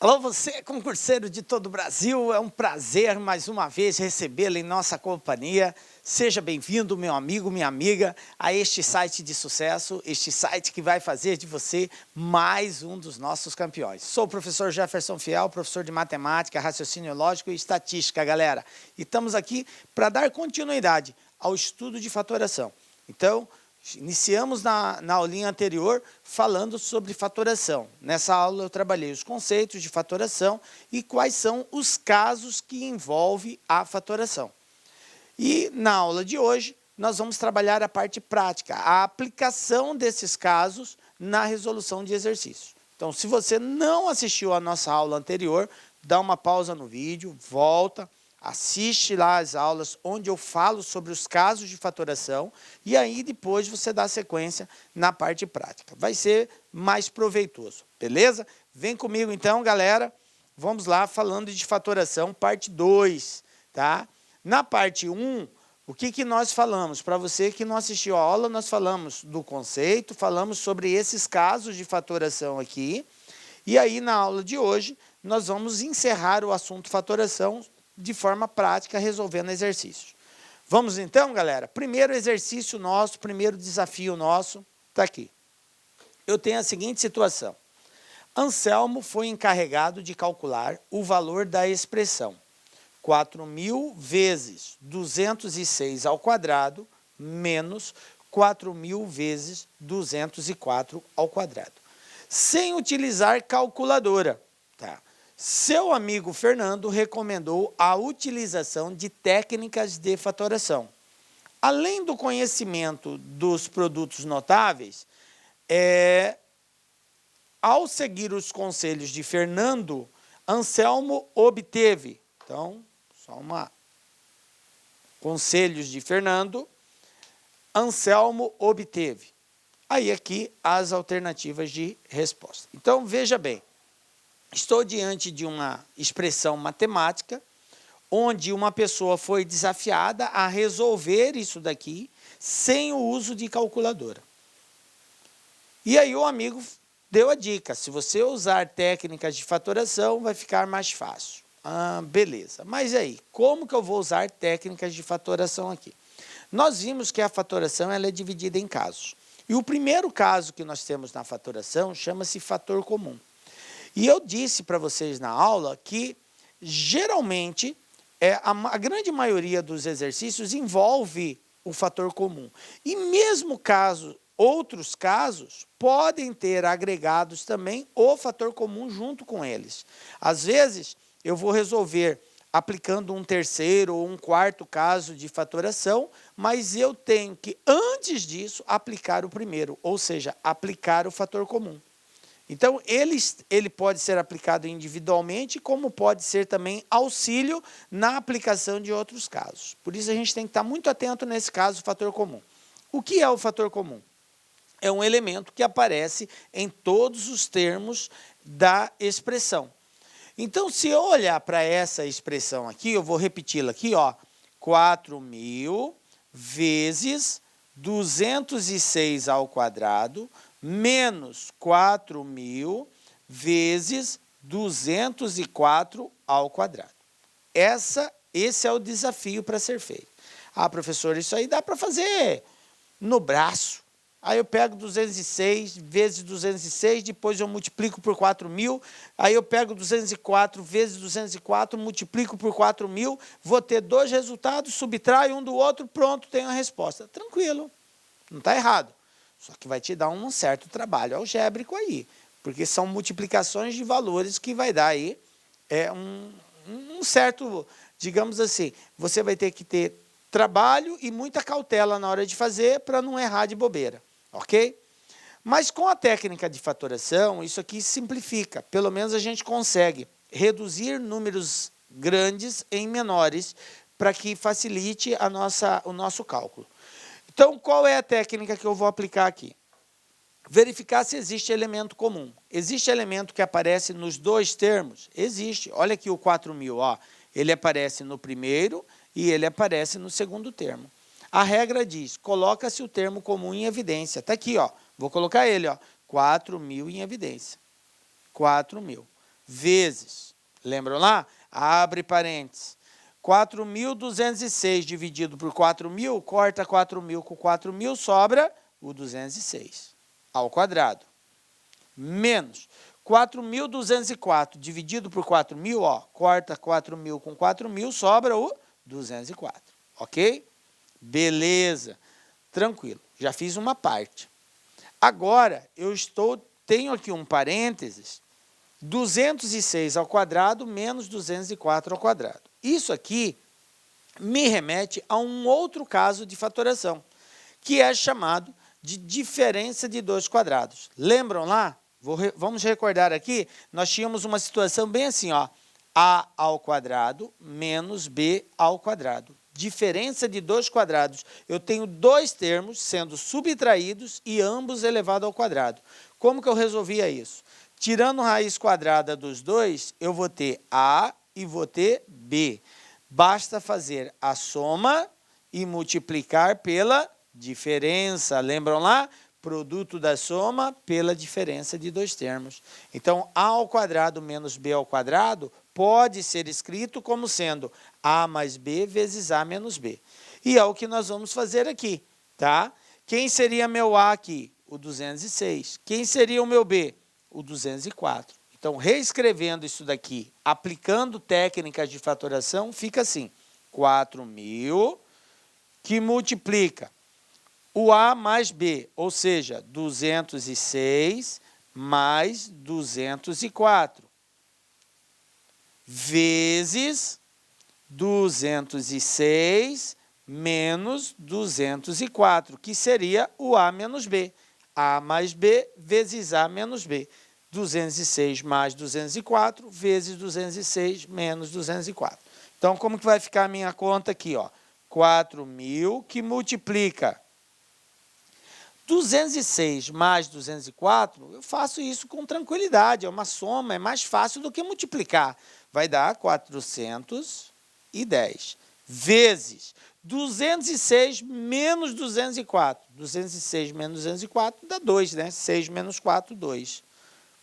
Alô, você concurseiro de todo o Brasil, é um prazer mais uma vez recebê-lo em nossa companhia. Seja bem-vindo, meu amigo, minha amiga, a este site de sucesso, este site que vai fazer de você mais um dos nossos campeões. Sou o professor Jefferson Fiel, professor de matemática, raciocínio lógico e estatística, galera. E estamos aqui para dar continuidade ao estudo de fatoração. Então, iniciamos na aulinha anterior falando sobre fatoração. Nessa aula eu trabalhei os conceitos de fatoração e quais são os casos que envolvem a fatoração. E na aula de hoje nós vamos trabalhar a parte prática, a aplicação desses casos na resolução de exercícios. Então, se você não assistiu a nossa aula anterior, dá uma pausa no vídeo, volta, assiste lá as aulas onde eu falo sobre os casos de fatoração e aí depois você dá sequência na parte prática. Vai ser mais proveitoso, beleza? Vem comigo então, galera. Vamos lá falando de fatoração, parte 2, tá? Na parte 1, o que nós falamos? Para você que não assistiu a aula, nós falamos do conceito, falamos sobre esses casos de fatoração aqui. E aí, na aula de hoje, nós vamos encerrar o assunto fatoração de forma prática, resolvendo exercícios. Vamos então, galera? Primeiro exercício nosso, primeiro desafio nosso, está aqui. Eu tenho a seguinte situação. Anselmo foi encarregado de calcular o valor da expressão 4.000 vezes 206 ao quadrado menos 4.000 vezes 204 ao quadrado, sem utilizar calculadora, tá? Seu amigo Fernando recomendou a utilização de técnicas de fatoração. Além do conhecimento dos produtos notáveis, ao seguir os conselhos de Fernando, Anselmo obteve, então, conselhos de Fernando, Anselmo obteve. Aí aqui as alternativas de resposta. Então, veja bem. Estou diante de uma expressão matemática, onde uma pessoa foi desafiada a resolver isso daqui sem o uso de calculadora. E aí o amigo deu a dica, se você usar técnicas de fatoração, vai ficar mais fácil. Ah, beleza. Mas aí, como que eu vou usar técnicas de fatoração aqui? Nós vimos que a fatoração ela é dividida em casos. E o primeiro caso que nós temos na fatoração chama-se fator comum. E eu disse para vocês na aula que, geralmente, a grande maioria dos exercícios envolve o fator comum. E mesmo outros casos podem ter agregados também o fator comum junto com eles. Às vezes, eu vou resolver aplicando um terceiro ou um quarto caso de fatoração, mas eu tenho que, antes disso, aplicar o primeiro, ou seja, aplicar o fator comum. Então, ele pode ser aplicado individualmente, como pode ser também auxílio na aplicação de outros casos. Por isso, a gente tem que estar muito atento nesse caso, o fator comum. O que é o fator comum? É um elemento que aparece em todos os termos da expressão. Então, se eu olhar para essa expressão aqui, eu vou repeti-la aqui, ó, 4.000 vezes 206 ao quadrado menos 4.000 vezes 204 ao quadrado. Esse é o desafio para ser feito. Ah, professor, isso aí dá para fazer no braço. Aí eu pego 206 vezes 206, depois eu multiplico por 4.000. Aí eu pego 204 vezes 204, multiplico por 4.000. Vou ter dois resultados, subtraio um do outro, pronto, tenho a resposta. Tranquilo, não está errado. Só que vai te dar um certo trabalho algébrico aí, porque são multiplicações de valores que vai dar aí um certo, digamos assim, você vai ter que ter trabalho e muita cautela na hora de fazer para não errar de bobeira, ok? Mas com a técnica de fatoração, isso aqui simplifica, pelo menos a gente consegue reduzir números grandes em menores para que facilite o nosso cálculo. Então, qual é a técnica que eu vou aplicar aqui? Verificar se existe elemento comum. Existe elemento que aparece nos dois termos? Existe. Olha aqui o 4.000, ó. Ele aparece no primeiro e ele aparece no segundo termo. A regra diz, coloca-se o termo comum em evidência. Está aqui, ó. Vou colocar ele, ó. 4.000 em evidência. 4.000. vezes, lembram lá? Abre parênteses. 4.206 dividido por 4.000, corta 4.000 com 4.000, sobra o 206 ao quadrado. Menos 4.204 dividido por 4.000, ó, corta 4.000 com 4.000, sobra o 204, ok? Beleza, tranquilo, já fiz uma parte. Agora, tenho aqui um parênteses, 206 ao quadrado menos 204 ao quadrado. Isso aqui me remete a um outro caso de fatoração, que é chamado de diferença de dois quadrados. Lembram lá? Vamos recordar aqui, nós tínhamos uma situação bem assim, ó, a ao quadrado menos b ao quadrado. Diferença de dois quadrados. Eu tenho dois termos sendo subtraídos e ambos elevado ao quadrado. Como que eu resolvia isso? Tirando raiz quadrada dos dois, eu vou ter a e vou ter b. Basta fazer a soma e multiplicar pela diferença. Lembram lá? Produto da soma pela diferença de dois termos. Então, a ao quadrado menos b ao quadrado pode ser escrito como sendo a mais b vezes a menos b. E é o que nós vamos fazer aqui, tá? Quem seria meu a aqui? O 206. Quem seria o meu b? O 204. Então, reescrevendo isso daqui, aplicando técnicas de fatoração, fica assim, 4.000 que multiplica o a mais b, ou seja, 206 mais 204, vezes 206 menos 204, que seria o a menos b. A mais b vezes a menos b. 206 mais 204 vezes 206 menos 204. Então, como que vai ficar a minha conta aqui? Ó? 4.000 que multiplica 206 mais 204, eu faço isso com tranquilidade, é uma soma, é mais fácil do que multiplicar. Vai dar 410 vezes 206 menos 204. 206 menos 204 dá 2, né? 6 menos 4, 2.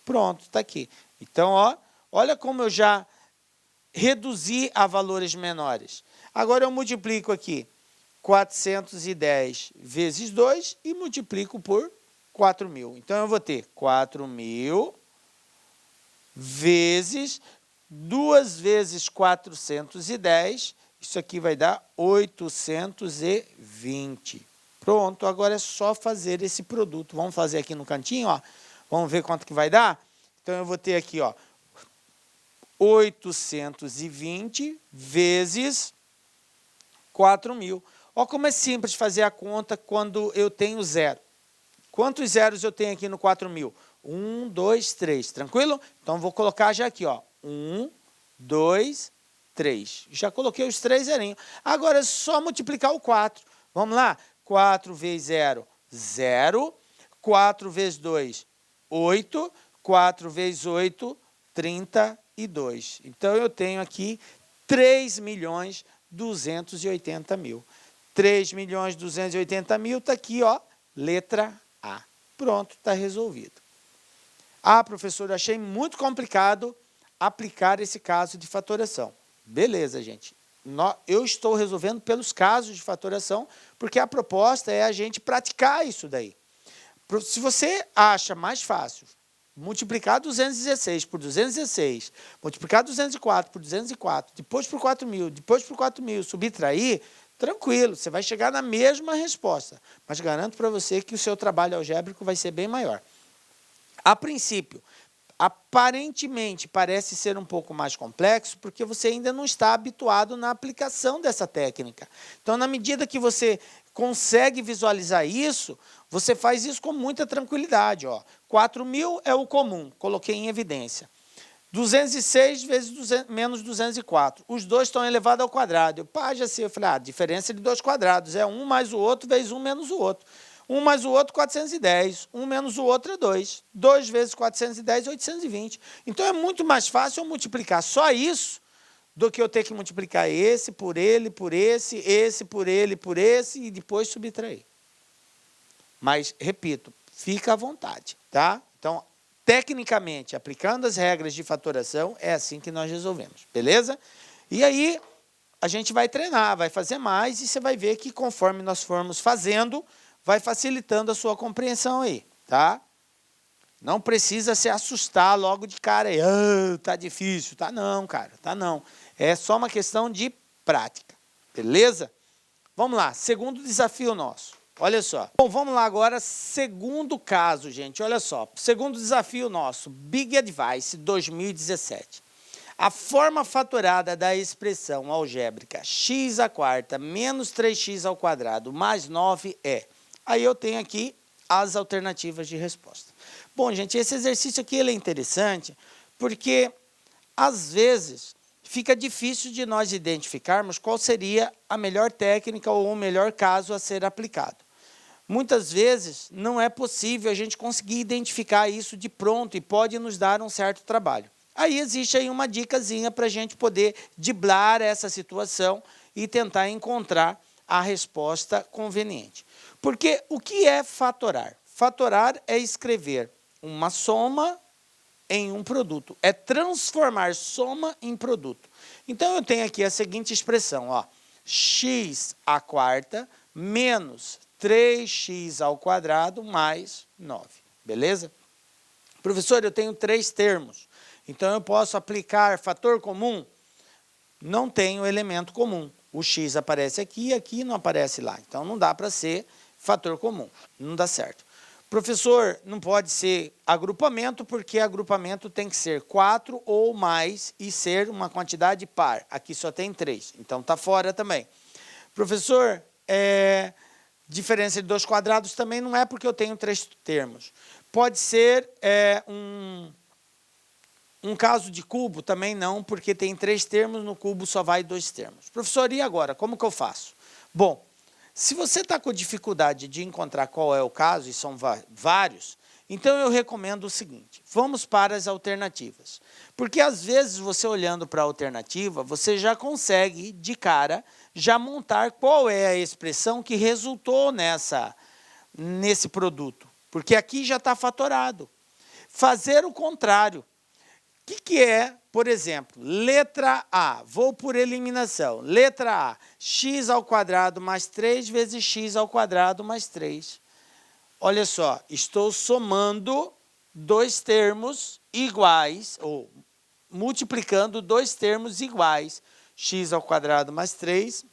Pronto, está aqui. Então, ó, olha como eu já reduzi a valores menores. Agora eu multiplico aqui 410 vezes 2 e multiplico por 4.000. Então, eu vou ter 4.000 vezes 2 vezes 410, isso aqui vai dar 820. Pronto, agora é só fazer esse produto. Vamos fazer aqui no cantinho, ó. Vamos ver quanto que vai dar? Então, eu vou ter aqui, ó, 820 vezes 4.000. Olha como é simples fazer a conta quando eu tenho zero. Quantos zeros eu tenho aqui no 4.000? 1, 2, 3. Tranquilo? Então, vou colocar já aqui, ó. 1, 2, 3. Já coloquei os 3 zerinhos. Agora é só multiplicar o 4. Vamos lá? 4 vezes 0, 0. 4 vezes 2, 8. 4 vezes 8, 32. Então, eu tenho aqui 3.280.000. 3.280.000 está aqui, ó, letra A. Pronto, está resolvido. Ah, professor, achei muito complicado aplicar esse caso de fatoração. Beleza, gente. Eu estou resolvendo pelos casos de fatoração, porque a proposta é a gente praticar isso daí. Se você acha mais fácil multiplicar 216 por 216, multiplicar 204 por 204, depois por 4.000, depois por 4.000, subtrair, tranquilo, você vai chegar na mesma resposta, mas garanto para você que o seu trabalho algébrico vai ser bem maior. A princípio, aparentemente parece ser um pouco mais complexo, porque você ainda não está habituado na aplicação dessa técnica. Então, na medida que você consegue visualizar isso, você faz isso com muita tranquilidade. 4.000 é o comum, coloquei em evidência. 206 vezes menos 204. Os dois estão elevados ao quadrado. Já sei, eu falei, diferença de dois quadrados. É um mais o outro vezes um menos o outro. Um mais o outro, 410. Um menos o outro é 2. 2 vezes 410 é 820. Então, é muito mais fácil eu multiplicar só isso do que eu ter que multiplicar esse por ele, por esse por ele, por esse, e depois subtrair. Mas, repito, fica à vontade, tá? Então, tecnicamente, aplicando as regras de fatoração, é assim que nós resolvemos, beleza? E aí, a gente vai treinar, vai fazer mais e você vai ver que conforme nós formos fazendo, vai facilitando a sua compreensão aí, tá? Não precisa se assustar logo de cara aí, tá difícil, tá não, cara, tá não. É só uma questão de prática, beleza? Vamos lá, segundo desafio nosso, olha só. Bom, vamos lá agora, segundo caso, gente, olha só. Segundo desafio nosso, Big Advice 2017. A forma fatorada da expressão algébrica x² menos 3x² mais 9 é... Aí eu tenho aqui as alternativas de resposta. Bom, gente, esse exercício aqui ele é interessante porque, às vezes, fica difícil de nós identificarmos qual seria a melhor técnica ou o melhor caso a ser aplicado. Muitas vezes, não é possível a gente conseguir identificar isso de pronto e pode nos dar um certo trabalho. Aí existe aí uma dicasinha para a gente poder driblar essa situação e tentar encontrar a resposta conveniente. Porque o que é fatorar? Fatorar é escrever uma soma em um produto, é transformar soma em produto. Então, eu tenho aqui a seguinte expressão, ó, x² menos 3x² mais 9, beleza? Professor, eu tenho 3 termos, então eu posso aplicar fator comum? Não tenho elemento comum. O x aparece aqui e aqui não aparece lá, então não dá para ser fator comum, não dá certo. Professor, não pode ser agrupamento, porque agrupamento tem que ser 4 ou mais e ser uma quantidade par. Aqui só tem 3, então está fora também. Professor, diferença de 2 quadrados também não é porque eu tenho 3 termos. Pode ser um caso de cubo, também não, porque tem 3 termos, no cubo só vai 2 termos. Professor, e agora? Como que eu faço? Bom, se você está com dificuldade de encontrar qual é o caso, e são vários, então eu recomendo o seguinte, vamos para as alternativas. Porque às vezes você olhando para a alternativa, você já consegue, de cara, já montar qual é a expressão que resultou nesse produto. Porque aqui já está fatorado. Fazer o contrário. O que é, por exemplo, letra A, vou por eliminação, letra A, x² mais 3 vezes x² mais 3. Olha só, estou somando 2 termos iguais, ou multiplicando 2 termos iguais, x² mais 3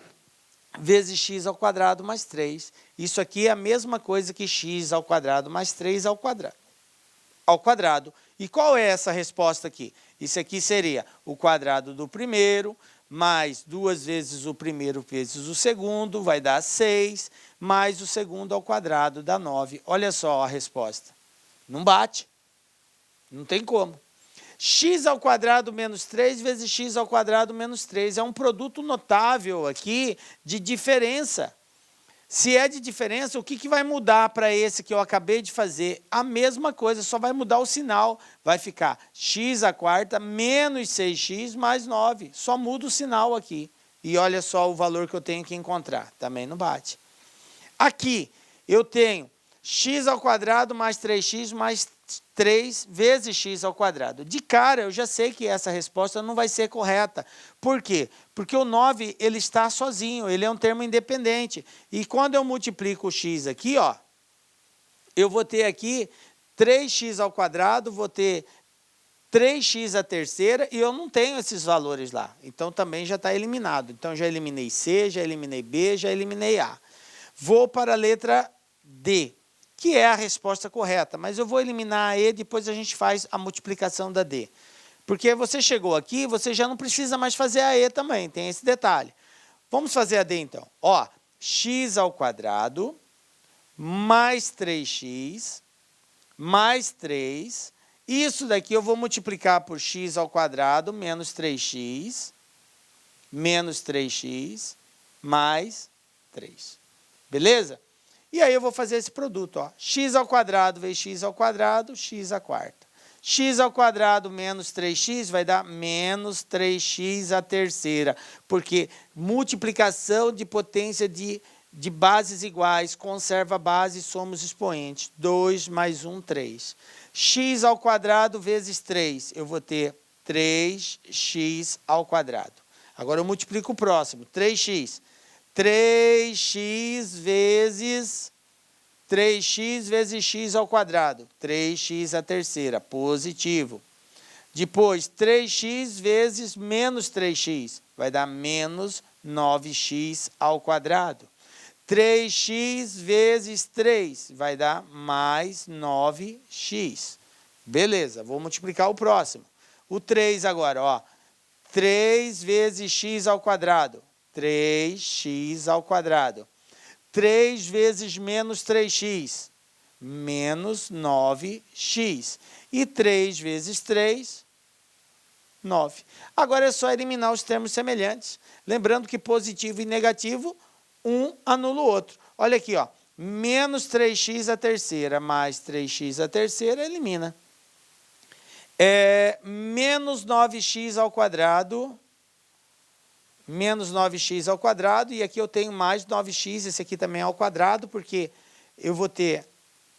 vezes x² mais 3. Isso aqui é a mesma coisa que x² mais 3 ao quadrado. E qual é essa resposta aqui? Isso aqui seria o quadrado do primeiro, mais 2 vezes o primeiro vezes o segundo, vai dar 6, mais o segundo ao quadrado dá 9. Olha só a resposta. Não bate. Não tem como. x² menos 3 vezes x² menos 3. É um produto notável aqui de diferença. Se é de diferença, o que vai mudar para esse que eu acabei de fazer? A mesma coisa, só vai mudar o sinal. Vai ficar x² menos 6x mais 9. Só muda o sinal aqui. E olha só o valor que eu tenho que encontrar. Também não bate. Aqui, eu tenho x² mais 3x mais 3 vezes x². De cara, eu já sei que essa resposta não vai ser correta. Por quê? Porque o 9 ele está sozinho, ele é um termo independente. E quando eu multiplico o x aqui, ó, eu vou ter aqui 3x², vou ter 3x à terceira, e eu não tenho esses valores lá. Então, também já está eliminado. Então, já eliminei C, já eliminei B, já eliminei A. Vou para a letra D, que é a resposta correta, mas eu vou eliminar a E, depois a gente faz a multiplicação da D. Porque você chegou aqui, você já não precisa mais fazer a E também, tem esse detalhe. Vamos fazer a D então. Ó, x² mais 3x mais 3. Isso daqui eu vou multiplicar por x² menos 3x mais 3. Beleza? E aí eu vou fazer esse produto, ó. x² vezes x², x². x² menos 3x vai dar menos 3x à terceira, porque multiplicação de potência de de bases iguais, conserva a base, somos expoentes. 2 mais 1, 3. X ao quadrado vezes 3. Eu vou ter 3x ao quadrado. Agora eu multiplico o próximo. 3x. 3x vezes 3x vezes x ao quadrado. 3x à terceira. Positivo. Depois, 3x vezes menos 3x. Vai dar menos 9x ao quadrado. 3x vezes 3 vai dar mais 9x. Beleza, vou multiplicar o próximo. O 3 agora, ó. 3 vezes x ao quadrado. 3x ao quadrado. 3 vezes menos 3x. Menos 9x. E 3 vezes 3, 9. Agora é só eliminar os termos semelhantes. Lembrando que positivo e negativo, um anula o outro. Olha aqui, ó. Menos 3x à terceira mais 3x à terceira, elimina. Menos 9x ao quadrado. Menos 9x ao quadrado. E aqui eu tenho mais 9x, esse aqui também é ao quadrado, porque eu vou ter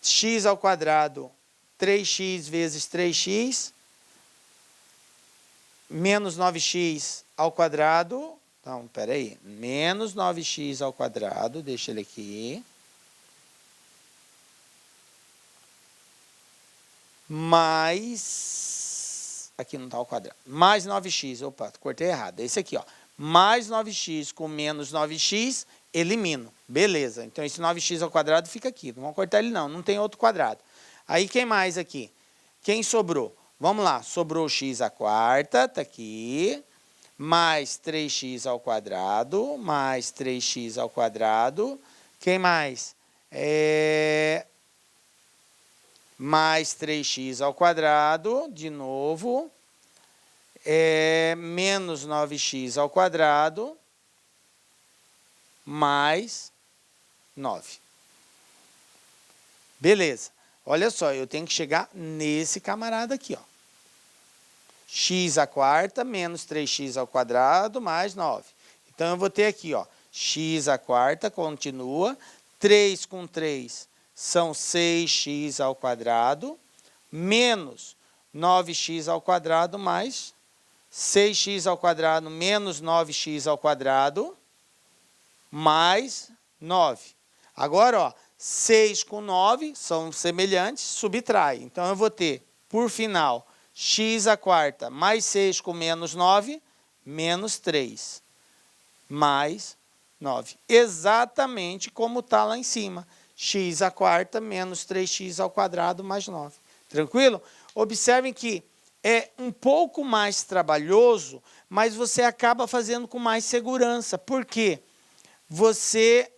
x ao quadrado, 3x vezes 3x, menos 9x ao quadrado. Então, espera aí, menos 9x ao quadrado, deixa ele aqui, mais, aqui não está ao quadrado, mais 9x, opa, cortei errado, é esse aqui, ó, mais 9x com menos 9x, elimino, beleza, então esse 9x ao quadrado fica aqui, não vamos cortar ele não tem outro quadrado. Aí, quem mais aqui? Quem sobrou? Vamos lá, sobrou x à quarta, está aqui, mais 3x ao quadrado, mais 3x ao quadrado. Quem mais? Mais 3x ao quadrado, de novo. Menos 9x ao quadrado, mais 9. Beleza. Olha só, eu tenho que chegar nesse camarada aqui, ó. X à quarta menos 3x ao quadrado mais 9. Então, eu vou ter aqui, ó, x à quarta continua, 3 com 3 são 6x ao quadrado, menos 9x ao quadrado mais 6x ao quadrado menos 9x ao quadrado, mais 9. Agora, ó, 6 com 9 são semelhantes, subtrai. Então, eu vou ter, por final, x à quarta mais 6 com menos 9, menos 3, mais 9. Exatamente como está lá em cima. X à quarta menos 3x ao quadrado mais 9. Tranquilo? Observem que é um pouco mais trabalhoso, mas você acaba fazendo com mais segurança. Por quê? Você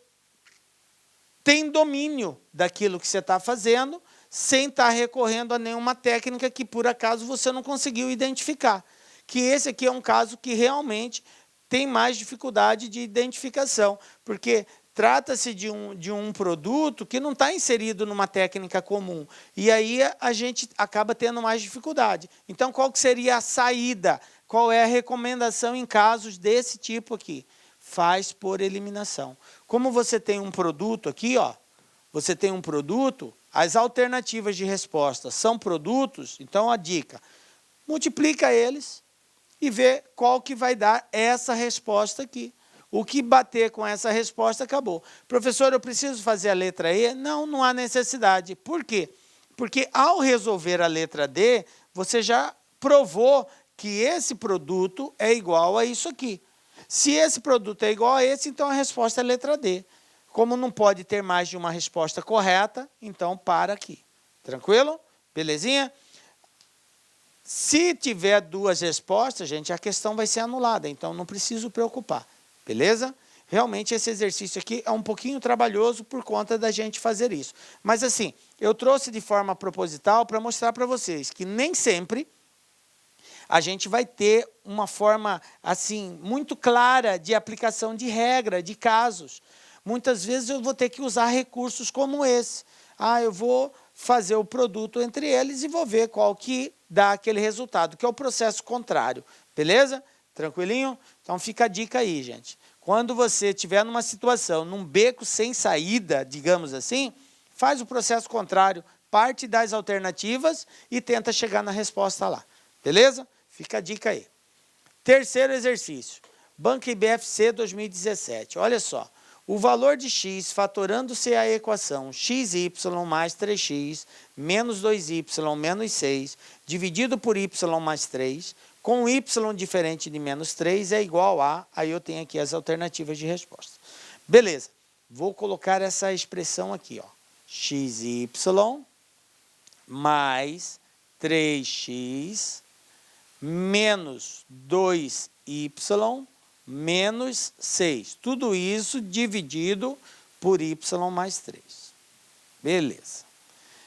tem domínio daquilo que você está fazendo, sem estar recorrendo a nenhuma técnica que, por acaso, você não conseguiu identificar. Que esse aqui é um caso que realmente tem mais dificuldade de identificação, porque trata-se de um produto que não está inserido numa técnica comum. E aí a gente acaba tendo mais dificuldade. Então, qual que seria a saída? Qual é a recomendação em casos desse tipo aqui? Faz por eliminação. Como você tem um produto aqui, ó, você tem um produto, as alternativas de resposta são produtos, então a dica, multiplica eles e vê qual que vai dar essa resposta aqui. O que bater com essa resposta, acabou. Professor, eu preciso fazer a letra E? Não, não há necessidade. Por quê? Porque ao resolver a letra D, você já provou que esse produto é igual a isso aqui. Se esse produto é igual a esse, então a resposta é a letra D. Como não pode ter mais de uma resposta correta, então para aqui. Tranquilo? Belezinha? Se tiver duas respostas, gente, a questão vai ser anulada, então não preciso preocupar. Beleza? Realmente esse exercício aqui é um pouquinho trabalhoso por conta da gente fazer isso. Mas assim, eu trouxe de forma proposital para mostrar para vocês que nem sempre a gente vai ter uma forma assim muito clara de aplicação de regra, de casos. Muitas vezes eu vou ter que usar recursos como esse. Eu vou fazer o produto entre eles e vou ver qual que dá aquele resultado, que é o processo contrário. Beleza? Tranquilinho? Então fica a dica aí, gente. Quando você estiver numa situação, num beco sem saída, digamos assim, faz o processo contrário, parte das alternativas e tenta chegar na resposta lá. Beleza? Fica a dica aí. Terceiro exercício, Banco IBFC 2017. Olha só, o valor de x fatorando-se a equação xy mais 3x menos 2y menos 6 dividido por y mais 3, com y diferente de menos 3 é igual a... Aí eu tenho aqui as alternativas de resposta. Beleza, vou colocar essa expressão aqui, ó. Xy mais 3x menos 2y menos 6. Tudo isso dividido por y mais 3. Beleza.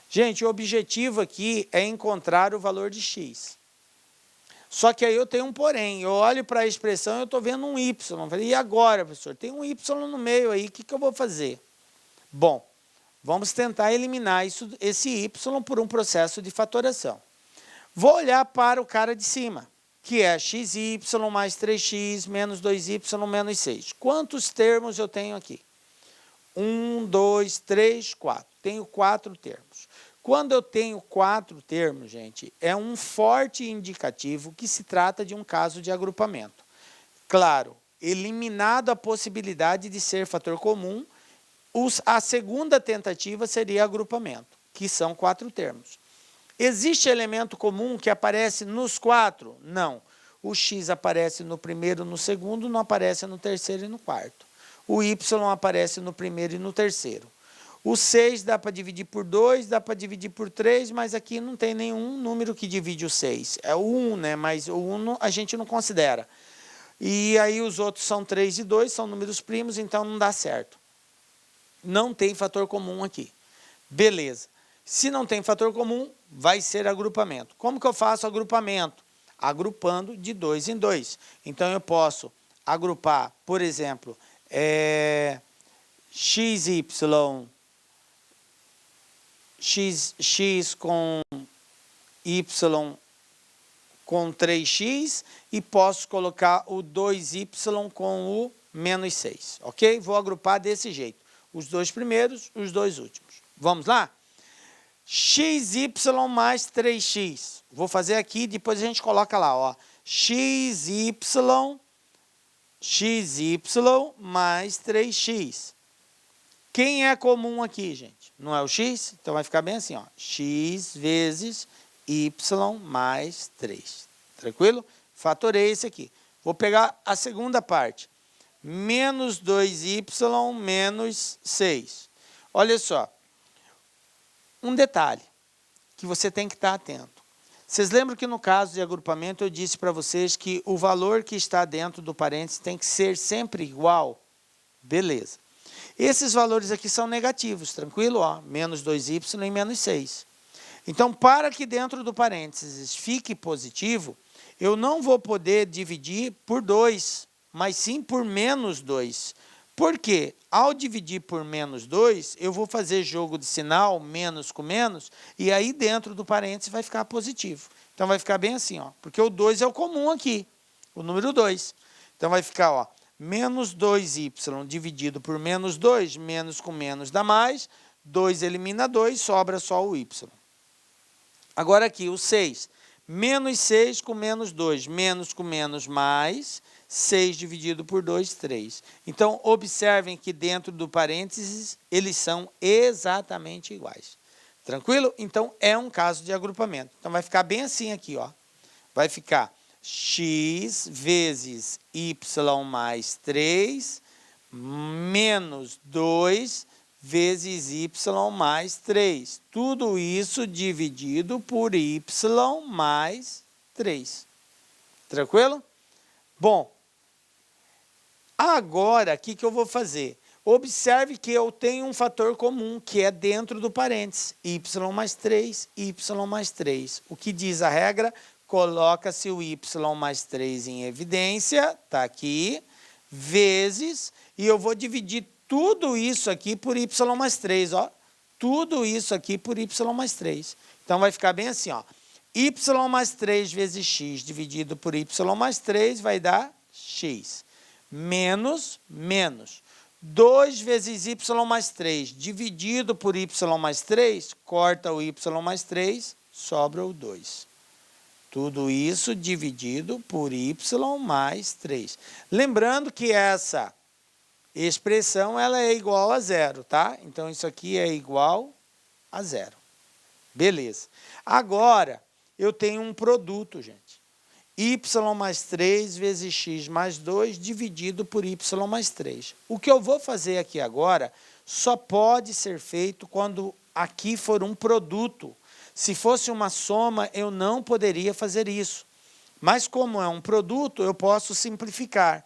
Gente, o objetivo aqui é encontrar o valor de x. Só que aí eu tenho um porém. Eu olho para a expressão e eu estou vendo um y. Eu falei, e agora, professor? Tem um y no meio aí, o que eu vou fazer? Bom, vamos tentar eliminar esse y por um processo de fatoração. Vou olhar para o cara de cima, que é xy mais 3x menos 2y menos 6. Quantos termos eu tenho aqui? 1, 2, 3, 4. Tenho 4 termos. Quando eu tenho 4 termos, gente, é um forte indicativo que se trata de um caso de agrupamento. Claro, eliminado a possibilidade de ser fator comum, a segunda tentativa seria agrupamento, que são 4 termos. Existe elemento comum que aparece nos 4? Não. O x aparece no primeiro e no segundo, não aparece no terceiro e no quarto. O y aparece no primeiro e no terceiro. O 6 dá para dividir por 2, dá para dividir por 3, mas aqui não tem nenhum número que divide o 6. É o 1, né? Mas o 1 a gente não considera. E aí os outros são 3 e 2, são números primos, então não dá certo. Não tem fator comum aqui. Beleza. Se não tem fator comum, vai ser agrupamento. Como que eu faço agrupamento? Agrupando de 2 em 2. Então, eu posso agrupar, por exemplo, x com y com 3x e posso colocar o 2y com o menos 6, ok? Vou agrupar desse jeito. Os dois primeiros, os dois últimos. Vamos lá? xy mais 3x. Vou fazer aqui, depois a gente coloca lá, ó. xy mais 3x. Quem é comum aqui, gente? Não é o x? Então vai ficar bem assim, ó. X vezes y mais 3. Tranquilo? Fatorei esse aqui. Vou pegar a segunda parte. Menos 2y menos 6. Olha só. Um detalhe que você tem que estar atento. Vocês lembram que no caso de agrupamento eu disse para vocês que o valor que está dentro do parênteses tem que ser sempre igual? Beleza. Esses valores aqui são negativos, tranquilo? Ó, menos 2y e menos 6. Então, para que dentro do parênteses fique positivo, eu não vou poder dividir por 2, mas sim por menos 2. Por quê? Ao dividir por menos 2, eu vou fazer jogo de sinal, menos com menos, e aí dentro do parênteses vai ficar positivo. Então, vai ficar bem assim, ó, porque o 2 é o comum aqui, o número 2. Então, vai ficar, ó, menos 2y dividido por menos 2, menos com menos dá mais, 2 elimina 2, sobra só o y. Agora aqui, o 6, menos 6 com menos 2, menos com menos mais, 6 dividido por 2, 3. Então, observem que dentro do parênteses, eles são exatamente iguais. Tranquilo? Então, é um caso de agrupamento. Então, vai ficar bem assim aqui, ó. Vai ficar x vezes y mais 3 menos 2 vezes y mais 3. Tudo isso dividido por y mais 3. Tranquilo? Bom, agora, o que eu vou fazer? Observe que eu tenho um fator comum, que é dentro do parênteses, y mais 3, y mais 3. O que diz a regra? Coloca-se o y mais 3 em evidência, está aqui, vezes, e eu vou dividir tudo isso aqui por y mais 3, ó. Tudo isso aqui por y mais 3. Então, vai ficar bem assim, ó. Y mais 3 vezes x dividido por y mais 3 vai dar x. menos 2 vezes y mais 3 dividido por y mais 3, corta o y mais 3, sobra o 2. Tudo isso dividido por y mais 3. Lembrando que essa expressão ela é igual a zero, tá? Então, isso aqui é igual a zero. Beleza. Agora, eu tenho um produto, gente. Y mais 3 vezes x mais 2 dividido por y mais 3. O que eu vou fazer aqui agora só pode ser feito quando aqui for um produto. Se fosse uma soma, eu não poderia fazer isso. Mas como é um produto, eu posso simplificar.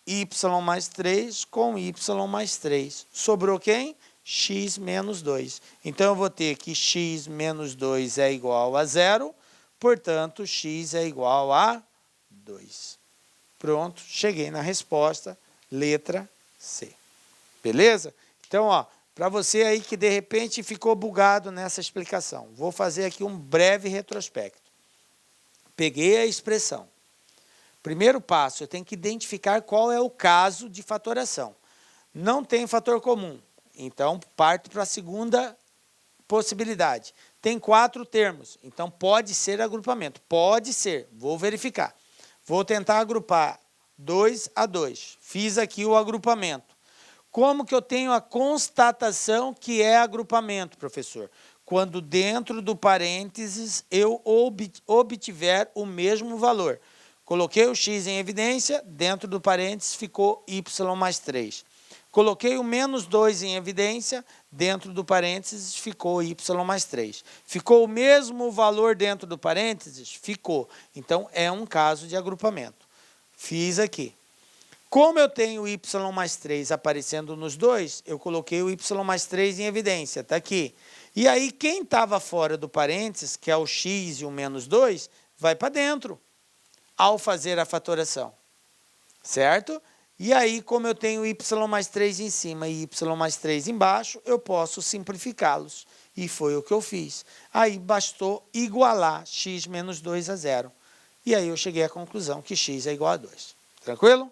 Y mais 3 com y mais 3. Sobrou quem? X menos 2. Então, eu vou ter que x menos 2 é igual a zero. Portanto, x é igual a 2. Pronto, cheguei na resposta, letra C. Beleza? Então, para você aí que de repente ficou bugado nessa explicação, vou fazer aqui um breve retrospecto. Peguei a expressão. Primeiro passo, eu tenho que identificar qual é o caso de fatoração. Não tem fator comum, então parto para a segunda possibilidade. Tem 4 termos, então pode ser agrupamento. Pode ser, vou verificar. Vou tentar agrupar 2 a 2. Fiz aqui o agrupamento. Como que eu tenho a constatação que é agrupamento, professor? Quando dentro do parênteses eu obtiver o mesmo valor. Coloquei o x em evidência, dentro do parênteses ficou y mais 3. Coloquei o menos 2 em evidência, dentro do parênteses ficou y mais 3. Ficou o mesmo valor dentro do parênteses? Ficou. Então, é um caso de agrupamento. Fiz aqui. Como eu tenho y mais 3 aparecendo nos dois, eu coloquei o y mais 3 em evidência, está aqui. E aí, quem estava fora do parênteses, que é o x e o menos 2, vai para dentro, ao fazer a fatoração. Certo? E aí, como eu tenho y mais 3 em cima e y mais 3 embaixo, eu posso simplificá-los. E foi o que eu fiz. Aí, bastou igualar x menos 2 a zero. E aí, eu cheguei à conclusão que x é igual a 2. Tranquilo?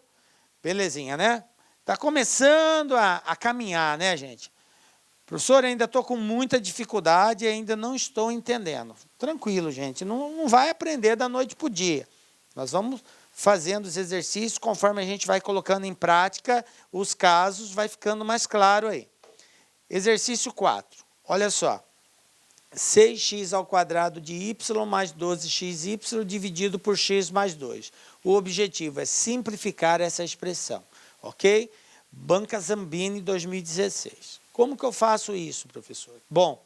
Belezinha, né? Está começando a caminhar, né, gente? Professor, ainda estou com muita dificuldade e ainda não estou entendendo. Tranquilo, gente. Não vai aprender da noite para o dia. Nós vamos fazendo os exercícios, conforme a gente vai colocando em prática os casos, vai ficando mais claro aí. Exercício 4. Olha só. 6x ao quadrado de y mais 12xy dividido por x mais 2. O objetivo é simplificar essa expressão, ok? Banca Zambini 2016. Como que eu faço isso, professor? Bom,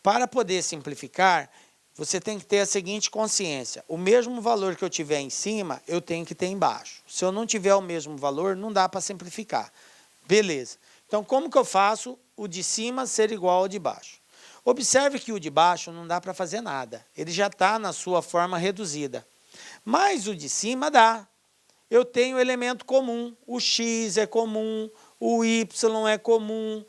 para poder simplificar, você tem que ter a seguinte consciência. O mesmo valor que eu tiver em cima, eu tenho que ter embaixo. Se eu não tiver o mesmo valor, não dá para simplificar. Beleza. Então, como que eu faço o de cima ser igual ao de baixo? Observe que o de baixo não dá para fazer nada. Ele já está na sua forma reduzida. Mas o de cima dá. Eu tenho elemento comum. O x é comum, o y é comum,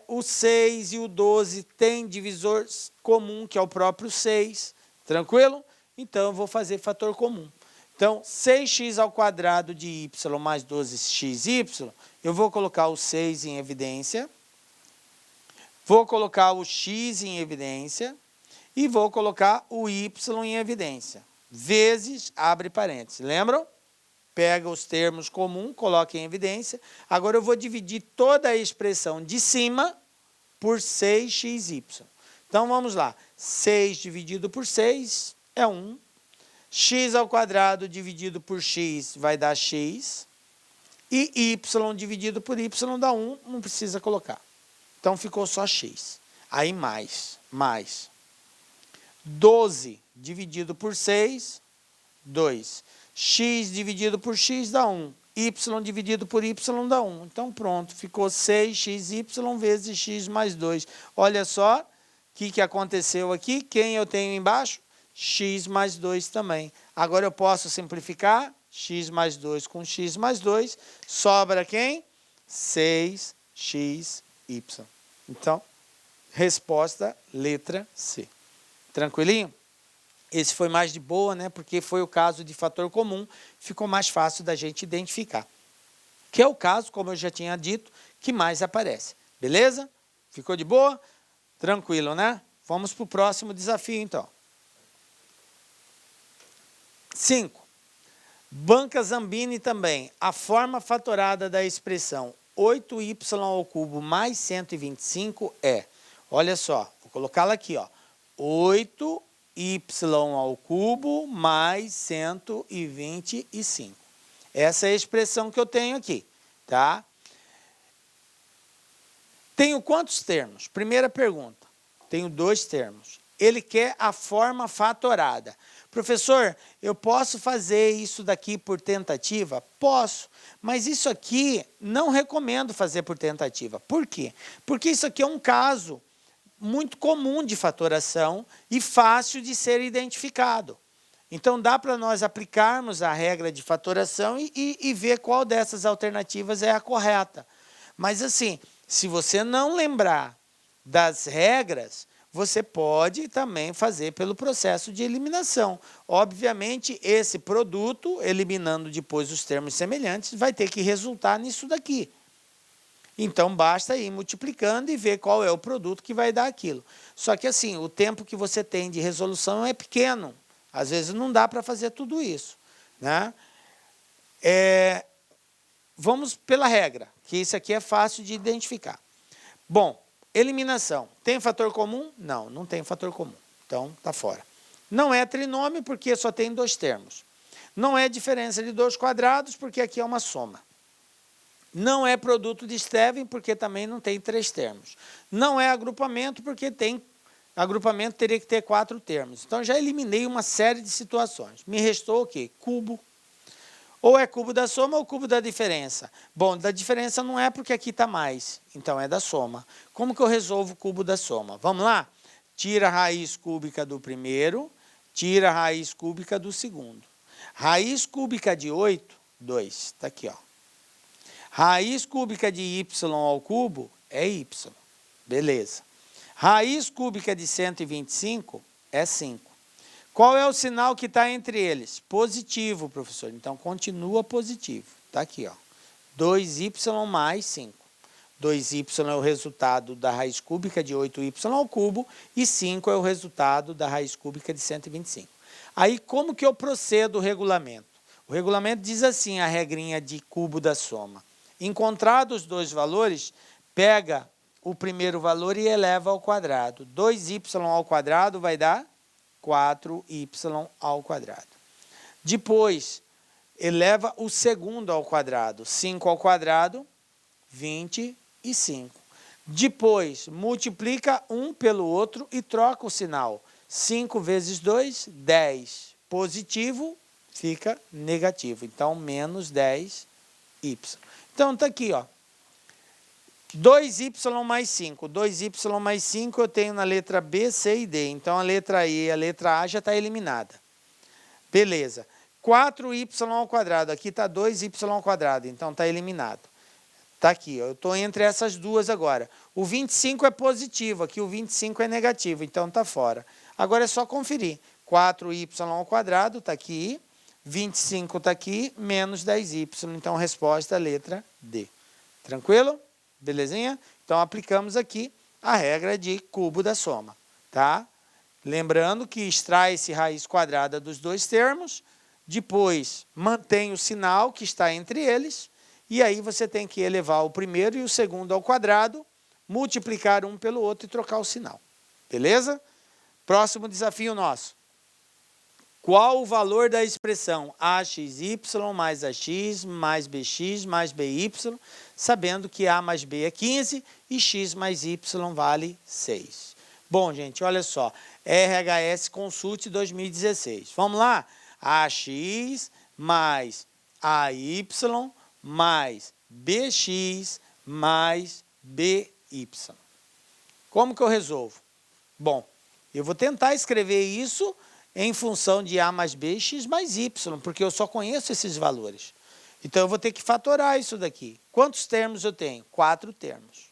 o 6 e o 12 têm divisor comum, que é o próprio 6. Tranquilo? Então, eu vou fazer fator comum. Então, 6x ao quadrado de y mais 12xy, eu vou colocar o 6 em evidência, vou colocar o x em evidência e vou colocar o y em evidência. Vezes, abre parênteses. Lembram? Pega os termos comuns, coloca em evidência. Agora, eu vou dividir toda a expressão de cima por 6xy. Então, vamos lá. 6 dividido por 6 é 1. X ao quadrado dividido por x vai dar x. E y dividido por y dá 1, não precisa colocar. Então, ficou só x. Aí, mais. 12 dividido por 6, 2. X dividido por x dá 1. Y dividido por y dá 1. Então, pronto. Ficou 6xy vezes x mais 2. Olha só o que aconteceu aqui. Quem eu tenho embaixo? X mais 2 também. Agora, eu posso simplificar. X mais 2 com x mais 2. Sobra quem? 6xy. Então, resposta, letra C. Tranquilinho? Esse foi mais de boa, né? Porque foi o caso de fator comum, ficou mais fácil da gente identificar. que é o caso, como eu já tinha dito, que mais aparece. Beleza? Ficou de boa? Tranquilo, né? Vamos para o próximo desafio, então. 5. Banca Zambini também. A forma fatorada da expressão 8y ao cubo mais 125 é, olha só, vou colocá-la aqui, ó, 8y ao cubo mais 125. Essa é a expressão que eu tenho aqui, tá? Tenho quantos termos? Primeira pergunta. Tenho 2 termos. Ele quer a forma fatorada. Professor, eu posso fazer isso daqui por tentativa? Posso, mas isso aqui não recomendo fazer por tentativa. Por quê? Porque isso aqui é um caso muito comum de fatoração e fácil de ser identificado. Então, dá para nós aplicarmos a regra de fatoração e ver qual dessas alternativas é a correta. Mas, assim, se você não lembrar das regras, você pode também fazer pelo processo de eliminação. Obviamente, esse produto, eliminando depois os termos semelhantes, vai ter que resultar nisso daqui. Então, basta ir multiplicando e ver qual é o produto que vai dar aquilo. Só que, assim, o tempo que você tem de resolução é pequeno. Às vezes, não dá para fazer tudo isso, né? Vamos pela regra, que isso aqui é fácil de identificar. Bom, eliminação. Tem fator comum? Não, não tem fator comum. Então, está fora. Não é trinômio, porque só tem 2 termos. Não é diferença de 2 quadrados, porque aqui é uma soma. Não é produto de Steven, porque também não tem 3 termos. Não é agrupamento, porque agrupamento teria que ter 4 termos. Então, já eliminei uma série de situações. Me restou o quê? Cubo. Ou é cubo da soma ou cubo da diferença. Bom, da diferença não é porque aqui está mais, então é da soma. Como que eu resolvo o cubo da soma? Vamos lá? Tira a raiz cúbica do primeiro, tira a raiz cúbica do segundo. Raiz cúbica de 8, 2, está aqui, ó. Raiz cúbica de y ao cubo é y, beleza. Raiz cúbica de 125 é 5. Qual é o sinal que está entre eles? Positivo, professor. Então, continua positivo. Está aqui, ó. 2y mais 5. 2y é o resultado da raiz cúbica de 8y ao cubo e 5 é o resultado da raiz cúbica de 125. Aí, como que eu procedo o regulamento? O regulamento diz assim, a regrinha de cubo da soma. Encontrados os 2 valores, pega o primeiro valor e eleva ao quadrado. 2y ao quadrado vai dar 4y ao quadrado. Depois, eleva o segundo ao quadrado. 5 ao quadrado, 25. Depois, multiplica um pelo outro e troca o sinal. 5 vezes 2, 10. Positivo, fica negativo. Então, menos 10y. Então, está aqui, ó. 2y mais 5. 2y mais 5 eu tenho na letra B, C e D. Então, a letra E e a letra A já está eliminada. Beleza. 4y ao quadrado. Aqui está 2y ao quadrado. Então, está eliminado. Está aqui. Eu estou entre essas duas agora. O 25 é positivo. Aqui o 25 é negativo. Então, está fora. Agora é só conferir. 4y ao quadrado está aqui. 25 está aqui. Menos 10y. Então, a resposta é a letra D. Tranquilo? Belezinha? Então, aplicamos aqui a regra de cubo da soma, tá? Lembrando que extrai-se raiz quadrada dos 2 termos, depois mantém o sinal que está entre eles, e aí você tem que elevar o primeiro e o segundo ao quadrado, multiplicar um pelo outro e trocar o sinal. Beleza? Próximo desafio nosso. Qual o valor da expressão AXY mais AX mais BX mais BY, sabendo que A mais B é 15 e X mais Y vale 6. Bom, gente, olha só. RHS Consult 2016. Vamos lá? AX mais AY mais BX mais BY. Como que eu resolvo? Bom, eu vou tentar escrever isso em função de A mais B, X mais Y, porque eu só conheço esses valores. Então, eu vou ter que fatorar isso daqui. Quantos termos eu tenho? 4 termos.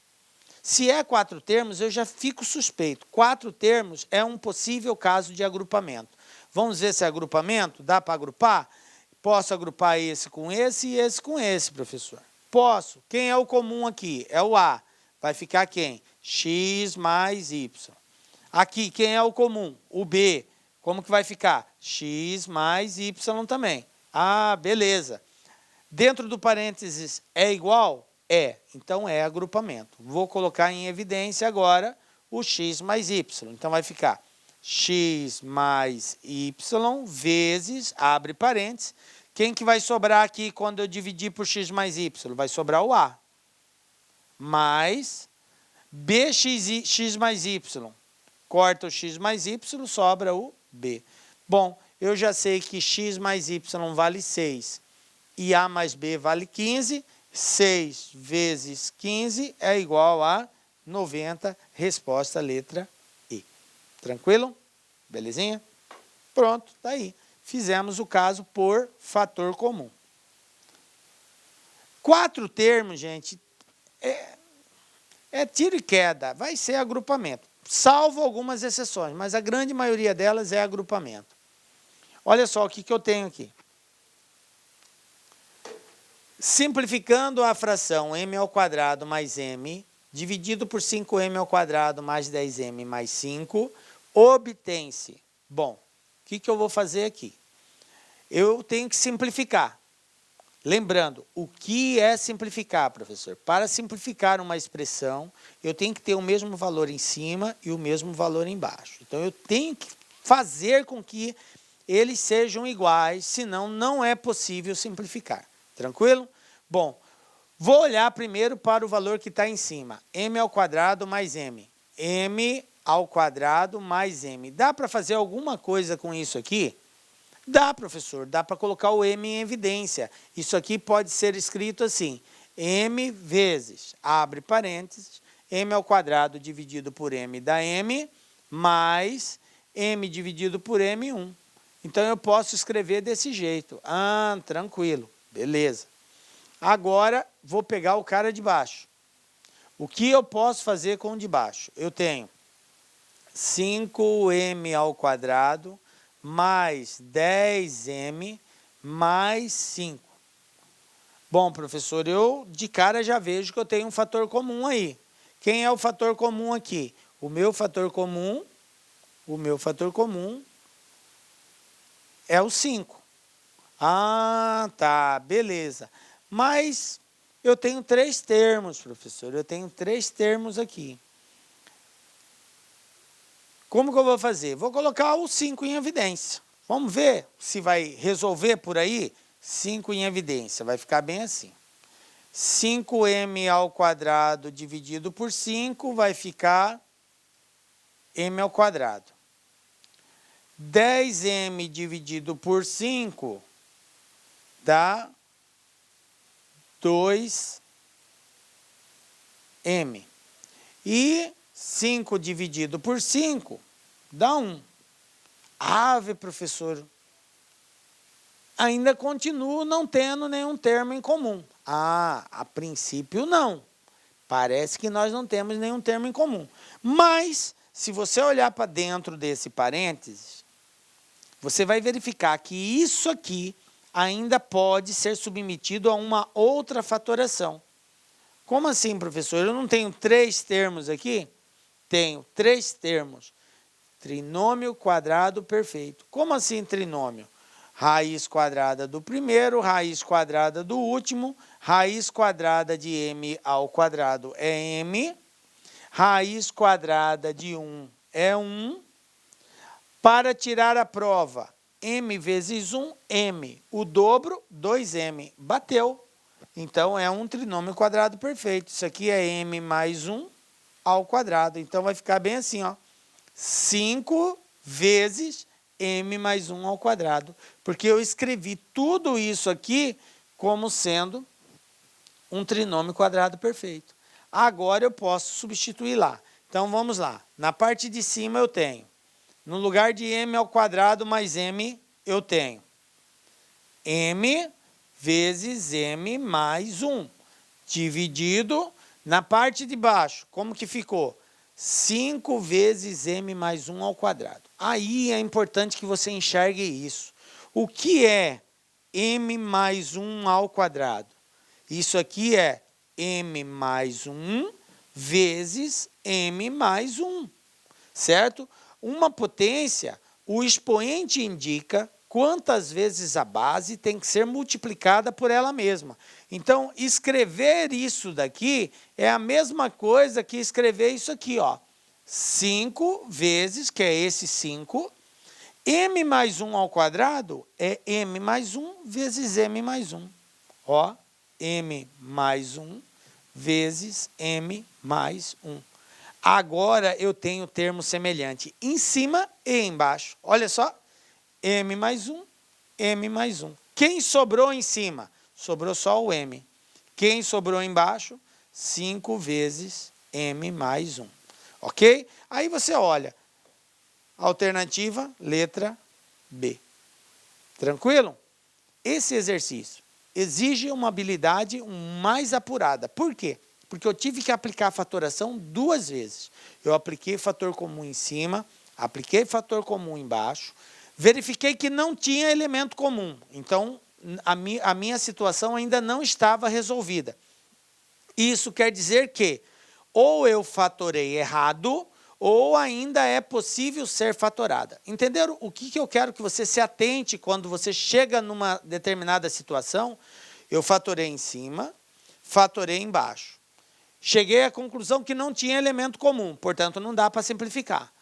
Se é 4 termos, eu já fico suspeito. 4 termos é um possível caso de agrupamento. Vamos ver se é agrupamento? Dá para agrupar? Posso agrupar esse com esse e esse com esse, professor. Posso. Quem é o comum aqui? É o A. Vai ficar quem? X mais Y. Aqui, quem é o comum? O B. Como que vai ficar? X mais Y também. Ah, beleza. Dentro do parênteses é igual? É. Então é agrupamento. Vou colocar em evidência agora o x mais y. Então vai ficar x mais y vezes, abre parênteses. Quem que vai sobrar aqui quando eu dividir por x mais y? Vai sobrar o A. Mais x mais y. Corta o x mais y, sobra o B. Bom, eu já sei que x mais y vale 6 e A mais B vale 15. 6 vezes 15 é igual a 90, resposta letra E. Tranquilo? Belezinha? Pronto, tá aí. Fizemos o caso por fator comum. 4 termos, gente, é tiro e queda, vai ser agrupamento. Salvo algumas exceções, mas a grande maioria delas é agrupamento. Olha só o que eu tenho aqui. Simplificando a fração m ao quadrado mais m, dividido por 5m ao quadrado mais 10m mais 5, obtém-se. Bom, o que eu vou fazer aqui? Eu tenho que simplificar. Lembrando, o que é simplificar, professor? Para simplificar uma expressão, eu tenho que ter o mesmo valor em cima e o mesmo valor embaixo. Então, eu tenho que fazer com que eles sejam iguais, senão não é possível simplificar. Tranquilo? Bom, vou olhar primeiro para o valor que está em cima. M ao quadrado mais m. M ao quadrado mais m. Dá para fazer alguma coisa com isso aqui? Dá, professor. Dá para colocar o m em evidência. Isso aqui pode ser escrito assim. M vezes, abre parênteses, m ao quadrado dividido por m dá m, mais m dividido por m, 1. Então, eu posso escrever desse jeito. Ah, tranquilo. Beleza. Agora, vou pegar o cara de baixo. O que eu posso fazer com o de baixo? Eu tenho 5m ao quadrado mais 10m mais 5. Bom, professor, eu de cara já vejo que eu tenho um fator comum aí. Quem é o fator comum aqui? O meu fator comum é o 5. Ah, tá, beleza. Mas eu tenho 3 termos, professor. Eu tenho 3 termos aqui. Como que eu vou fazer? Vou colocar o 5 em evidência. Vamos ver se vai resolver por aí? 5 em evidência. Vai ficar bem assim. 5m ao quadrado dividido por 5 vai ficar m ao quadrado. 10m dividido por 5 dá 2m. E 5 dividido por 5 dá 1. Ave, professor, ainda continuo não tendo nenhum termo em comum. Ah, a princípio não. Parece que nós não temos nenhum termo em comum. Mas, se você olhar para dentro desse parênteses, você vai verificar que isso aqui ainda pode ser submetido a uma outra fatoração. Como assim, professor? Eu não tenho 3 termos aqui? Tenho 3 termos. Trinômio quadrado perfeito. Como assim trinômio? Raiz quadrada do primeiro, raiz quadrada do último, raiz quadrada de m ao quadrado é m, raiz quadrada de 1 é 1. Para tirar a prova, m vezes 1, m. O dobro, 2m. Bateu. Então, é um trinômio quadrado perfeito. Isso aqui é m mais 1 ao quadrado. Então, vai ficar bem assim, ó. 5 vezes m mais 1 ao quadrado. Porque eu escrevi tudo isso aqui como sendo um trinômio quadrado perfeito. Agora, eu posso substituir lá. Então, vamos lá. Na parte de cima, eu tenho, no lugar de m ao quadrado mais m, eu tenho m vezes m mais 1, dividido na parte de baixo. Como que ficou? 5 vezes m mais 1 ao quadrado. Aí é importante que você enxergue isso. O que é m mais 1 ao quadrado? Isso aqui é m mais 1 vezes m mais 1, certo? Uma potência, o expoente indica quantas vezes a base tem que ser multiplicada por ela mesma. Então, escrever isso daqui é a mesma coisa que escrever isso aqui, ó. 5 vezes, que é esse 5, m mais 1 ao quadrado é m mais 1 vezes m mais 1. Ó, m mais 1 vezes m mais 1. Agora eu tenho termo semelhante em cima e embaixo. Olha só, m mais 1, m mais 1. Quem sobrou em cima? Sobrou só o m. Quem sobrou embaixo? 5 vezes m mais 1. Ok? Aí você olha, alternativa, letra B. Tranquilo? Esse exercício exige uma habilidade mais apurada. Por quê? Porque eu tive que aplicar a fatoração 2 vezes. Eu apliquei fator comum em cima, apliquei fator comum embaixo, verifiquei que não tinha elemento comum. Então, a minha situação ainda não estava resolvida. Isso quer dizer que ou eu fatorei errado, ou ainda é possível ser fatorada. Entenderam o que eu quero que você se atente quando você chega numa determinada situação? Eu fatorei em cima, fatorei embaixo. Cheguei à conclusão que não tinha elemento comum, portanto, não dá para simplificar.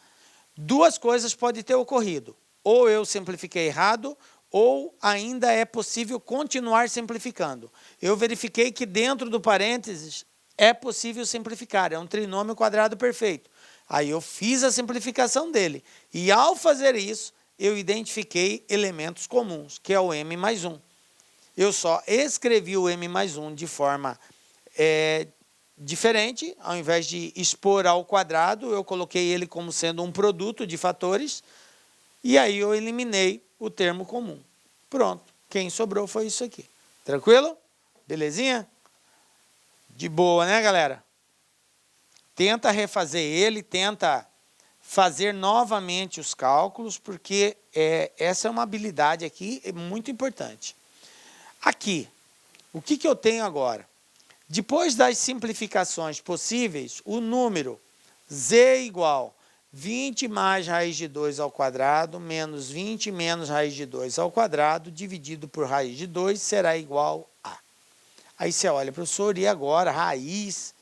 Duas coisas podem ter ocorrido. Ou eu simplifiquei errado, ou ainda é possível continuar simplificando. Eu verifiquei que dentro do parênteses é possível simplificar, é um trinômio quadrado perfeito. Aí eu fiz a simplificação dele. E ao fazer isso, eu identifiquei elementos comuns, que é o m mais 1. Eu só escrevi o m mais 1 de forma diferente. Ao invés de expor ao quadrado, eu coloquei ele como sendo um produto de fatores. E aí eu eliminei o termo comum. Pronto. Quem sobrou foi isso aqui. Tranquilo? Belezinha? De boa, né, galera? Tenta refazer ele, tenta fazer novamente os cálculos, porque essa é uma habilidade aqui muito importante. Aqui, o que eu tenho agora? Depois das simplificações possíveis, o número z igual 20 mais raiz de 2 ao quadrado menos 20 menos raiz de 2 ao quadrado dividido por raiz de 2 será igual a. Aí você olha, professor, e agora? Raiz?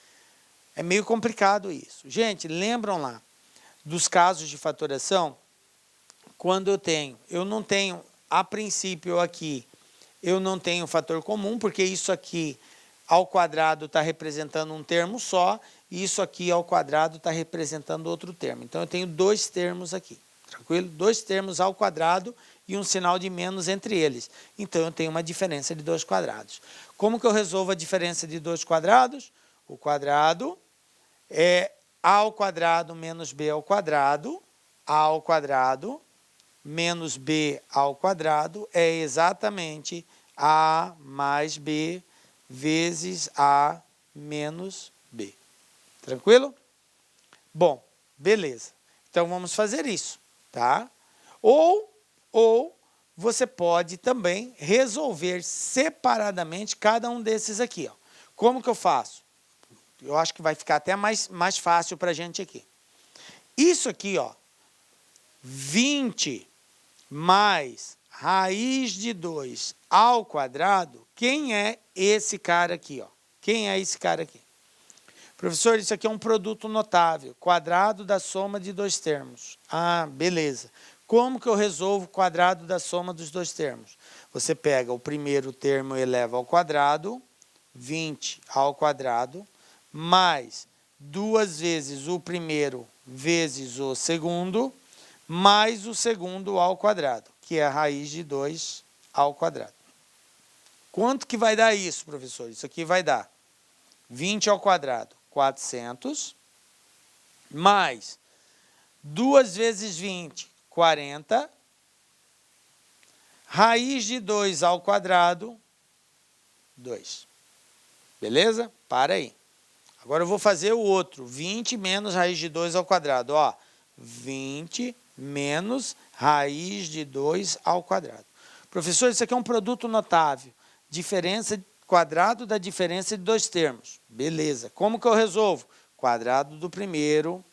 É meio complicado isso. Gente, lembram lá dos casos de fatoração? Quando eu não tenho, a princípio aqui, eu não tenho fator comum, porque isso aqui ao quadrado está representando um termo só, e isso aqui ao quadrado está representando outro termo. Então, eu tenho dois termos aqui, tranquilo? Dois termos ao quadrado e um sinal de menos entre eles. Então, eu tenho uma diferença de 2 quadrados. Como que eu resolvo a diferença de 2 quadrados? O quadrado é a ao quadrado menos b ao quadrado menos b ao quadrado é exatamente a mais b vezes a menos b. Tranquilo? Bom, beleza. Então, vamos fazer isso, tá? Ou você pode também resolver separadamente cada um desses aqui, ó. Como que eu faço? Eu acho que vai ficar até mais fácil para a gente aqui. Isso aqui, ó, 20 mais raiz de 2 ao quadrado, quem é esse cara aqui, ó? Quem é esse cara aqui? Professor, isso aqui é um produto notável, quadrado da soma de 2 termos. Ah, beleza. Como que eu resolvo o quadrado da soma dos 2 termos? Você pega o primeiro termo e eleva ao quadrado, 20 ao quadrado, mais 2 vezes o primeiro vezes o segundo, mais o segundo ao quadrado, que é a raiz de 2 ao quadrado. Quanto que vai dar isso, professor? Isso aqui vai dar 20 ao quadrado, 400, mais 2 vezes 20, 40, raiz de 2 ao quadrado, 2. Beleza? Para aí. Agora eu vou fazer o outro, 20 menos raiz de 2 ao quadrado. Ó, 20 menos raiz de 2 ao quadrado. Professor, isso aqui é um produto notável. Diferença quadrado da diferença de dois termos. Beleza. Como que eu resolvo? Quadrado do primeiro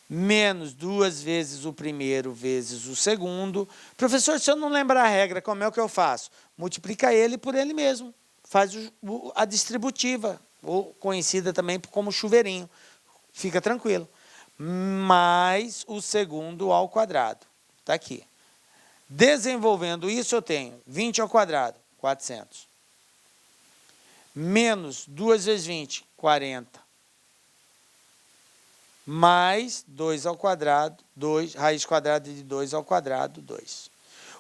menos 2 vezes o primeiro vezes o segundo. Professor, se eu não lembrar a regra, como é que eu faço? Multiplica ele por ele mesmo. Faz a distributiva, ou conhecida também como chuveirinho. Fica tranquilo. Mais o segundo ao quadrado. Está aqui. Desenvolvendo isso, eu tenho 20 ao quadrado, 400. Menos 2 vezes 20, 40. Mais 2 ao quadrado, 2, raiz quadrada de 2 ao quadrado, 2.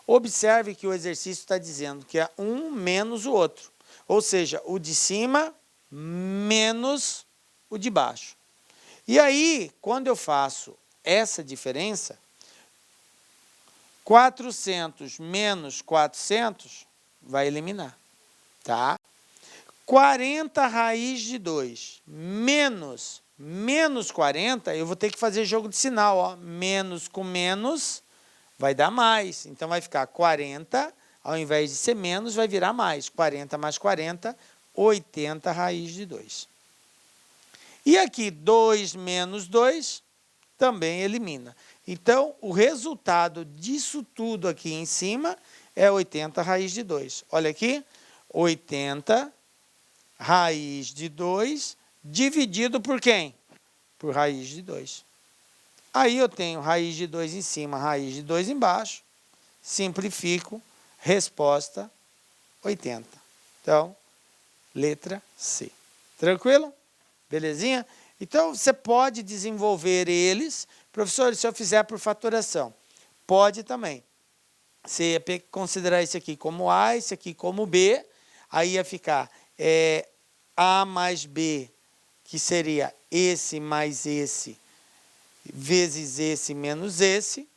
Observe que o exercício está dizendo que é um menos o outro. Ou seja, o de cima menos o de baixo. E aí, quando eu faço essa diferença, 400 menos 400 vai eliminar, tá? 40 raiz de 2 menos 40, eu vou ter que fazer jogo de sinal, ó. Menos com menos vai dar mais. Então, vai ficar 40, ao invés de ser menos, vai virar mais. 40 mais 40, 80 raiz de 2. E aqui, 2 menos 2, também elimina. Então, o resultado disso tudo aqui em cima é 80 raiz de 2. Olha aqui, 80 raiz de 2 dividido por quem? Por raiz de 2. Aí eu tenho raiz de 2 em cima, raiz de 2 embaixo. Simplifico, resposta 80. Então, letra C. Tranquilo? Belezinha? Então, você pode desenvolver eles. Professor, se eu fizer por fatoração, pode também. Você ia considerar esse aqui como A, esse aqui como B. Aí ia ficar A mais B, que seria esse mais esse, vezes esse menos esse.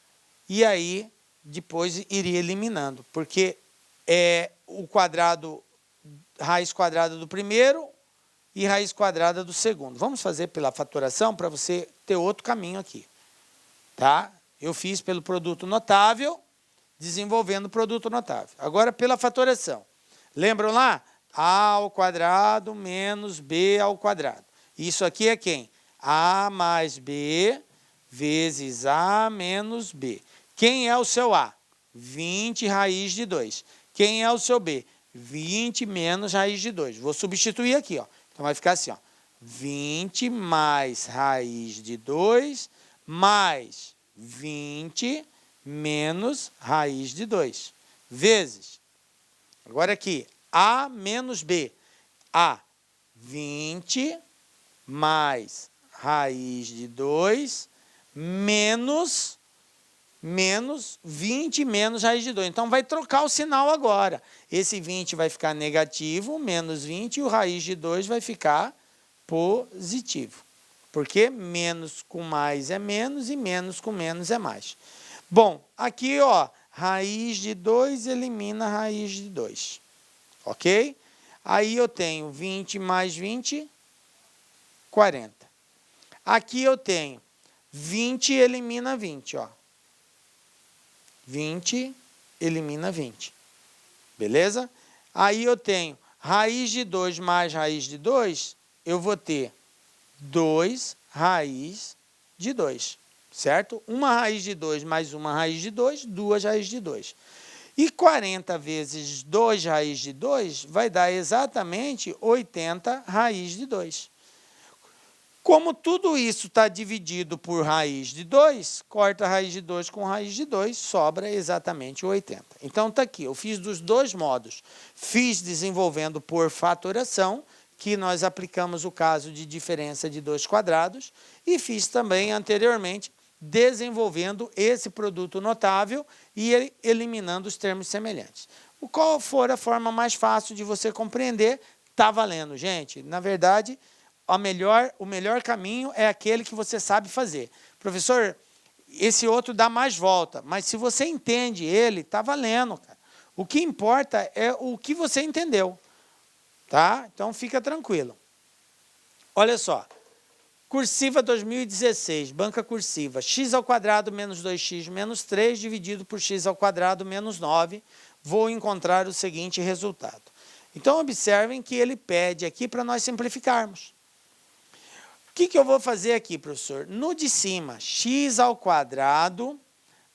E aí, depois iria eliminando. Porque o quadrado, raiz quadrada do primeiro e raiz quadrada do segundo. Vamos fazer pela fatoração para você ter outro caminho aqui. Tá? Eu fiz pelo produto notável, desenvolvendo o produto notável. Agora, pela fatoração. Lembram lá? A ao quadrado menos B ao quadrado. Isso aqui é quem? A mais B vezes A menos B. Quem é o seu A? 20 raiz de 2. Quem é o seu B? 20 menos raiz de 2. Vou substituir aqui, ó. Então, vai ficar assim, ó. 20 mais raiz de 2 mais 20 menos raiz de 2. Vezes. Agora aqui, A menos B. A, 20 mais raiz de 2 menos 20 menos raiz de 2. Então, vai trocar o sinal agora. Esse 20 vai ficar negativo, menos 20, e o raiz de 2 vai ficar positivo. Porque menos com mais é menos e menos com menos é mais. Bom, aqui, ó, raiz de 2 elimina raiz de 2. Ok? Aí eu tenho 20 mais 20, 40. Aqui eu tenho 20 elimina 20, ó. 20 elimina 20. Beleza? Aí eu tenho raiz de 2 mais raiz de 2, eu vou ter 2 raiz de 2, certo? Uma raiz de 2 mais uma raiz de 2, 2 raiz de 2. E 40 vezes 2 raiz de 2 vai dar exatamente 80 raiz de 2. Como tudo isso está dividido por raiz de 2, corta a raiz de 2 com raiz de 2, sobra exatamente 80. Então, está aqui, eu fiz dos dois modos. Fiz desenvolvendo por fatoração, que nós aplicamos o caso de diferença de 2 quadrados, e fiz também anteriormente desenvolvendo esse produto notável e eliminando os termos semelhantes. Qual for a forma mais fácil de você compreender, está valendo, gente. Na verdade, o melhor caminho é aquele que você sabe fazer. Professor, esse outro dá mais volta, mas se você entende ele, está valendo, cara. O que importa é o que você entendeu. Tá? Então, fica tranquilo. Olha só. Cursiva 2016, banca cursiva. X ao quadrado menos 2x menos 3 dividido por x ao quadrado menos 9. Vou encontrar o seguinte resultado. Então, observem que ele pede aqui para nós simplificarmos. O que eu vou fazer aqui, professor? No de cima, x ao quadrado